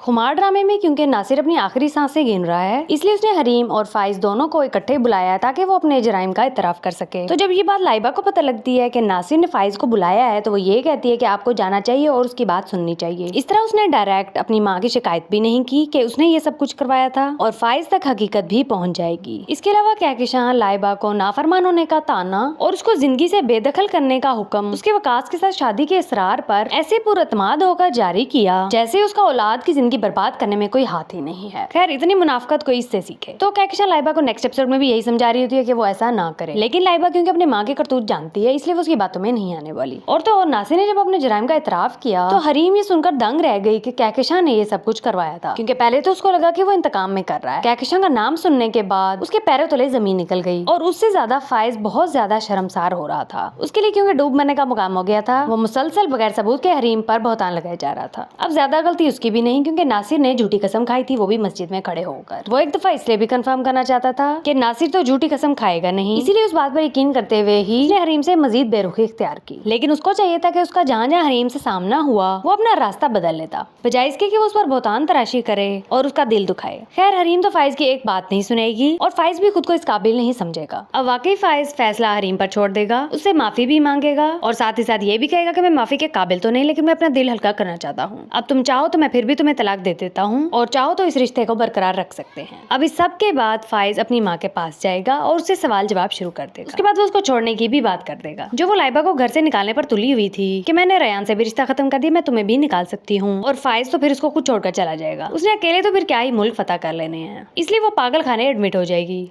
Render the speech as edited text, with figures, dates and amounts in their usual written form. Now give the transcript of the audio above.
खुमार ड्रामे में क्योंकि नासिर अपनी आखिरी सांसें गिन रहा है, इसलिए उसने हरीम और फाइज दोनों को इकट्ठे बुलाया ताकि वो अपने जराइम का इतराफ कर सके। तो जब ये बात लाइबा को पता लगती है कि नासिर ने फाइज को बुलाया है, तो वो ये कहती है कि आपको जाना चाहिए और उसकी बात सुननी चाहिए। इस तरह उसने डायरेक्ट अपनी माँ की शिकायत भी नहीं की कि उसने ये सब कुछ करवाया था और फाइज तक हकीकत भी पहुँच जाएगी। इसके अलावा कहकशां लाइबा को नाफरमान होने का ताना और उसको जिंदगी से बेदखल करने का हुक्म उसके वकास के साथ शादी के इसरार पर ऐसे पुरअतमाद होकर जारी किया जैसे उसका औलाद की जिंदगी बर्बाद करने में कोई हाथ ही नहीं है। खैर, इतनी मुनाफकत कोई इससे सीखे। तो कहकशां लाइबा को नेक्स्ट एपिसोड में भी यही समझा रही होती है कि वो ऐसा ना करे, लेकिन लाइबा क्योंकि अपने माँ के करतूत जानती है, इसलिए वो उसकी बातों में नहीं आने वाली। और तो और नासिर ने जब अपने जराइम का इतराफ किया तो हरीम ये सुनकर दंग रह गई कि कहकशां ने ये सब कुछ करवाया था, क्योंकि पहले तो उसको लगा कि वो इंतकाम में कर रहा है। कहकशां का नाम सुनने के बाद उसके पैरों तले जमीन निकल गई और उससे ज्यादा फाइज बहुत ज्यादा शर्मसार हो रहा था। उसके लिए क्योंकि डूब मरने का मुकाम हो गया था, वो मुसलसल बगैर सबूत के हरीम पर बहतान लगाया जा रहा था। अब ज्यादा गलती उसकी भी नहीं, क्योंकि नासिर ने झूठी कसम खाई थी, वो भी मस्जिद में खड़े होकर। वो एक दफा इसलिए भी कंफर्म करना चाहता था कि नासिर तो झूठी कसम खाएगा नहीं, इसीलिए उस बात पर यकीन करते हुए ही उसने हरीम से मजीद बेरुखी इख्तियार की। लेकिन उसको चाहिए था कि उसका जहाँ जहाँ हरीम से सामना हुआ वो अपना रास्ता बदल लेता, बजाय इसके कि वो उस पर बहतान तराशी करे और उसका दिल दुखाए। खैर, हरीम तो फाइज की एक बात नहीं सुनेगी और फाइज भी खुद को इस काबिल नहीं समझेगा। अब वाकई फाइज फैसला हरीम पर छोड़ देगा, उससे माफी भी मांगेगा और साथ ही साथ ये भी कहेगा कि मैं माफी के काबिल तो नहीं, लेकिन मैं अपना दिल हल्का करना चाहता हूँ। अब तुम चाहो तो मैं फिर भी तुम्हें तलाक दे देता हूँ और चाहो तो इस रिश्ते को बरकरार रख सकते हैं। अब इस सब के बाद फाइज अपनी माँ के पास जाएगा और उससे सवाल जवाब शुरू कर देगा। उसके बाद वो उसको छोड़ने की भी बात कर देगा, जो वो लाइबा को घर से निकालने पर तुली हुई थी कि मैंने रयान से भी रिश्ता खत्म कर दिया, मैं तुम्हें भी निकाल सकती हूँ। और फाइज तो फिर उसको खुद छोड़कर चला जाएगा। उसने अकेले तो फिर क्या ही मुल्क फतह कर लेने हैं, इसलिए वो पागल खाने एडमिट हो जाएगी।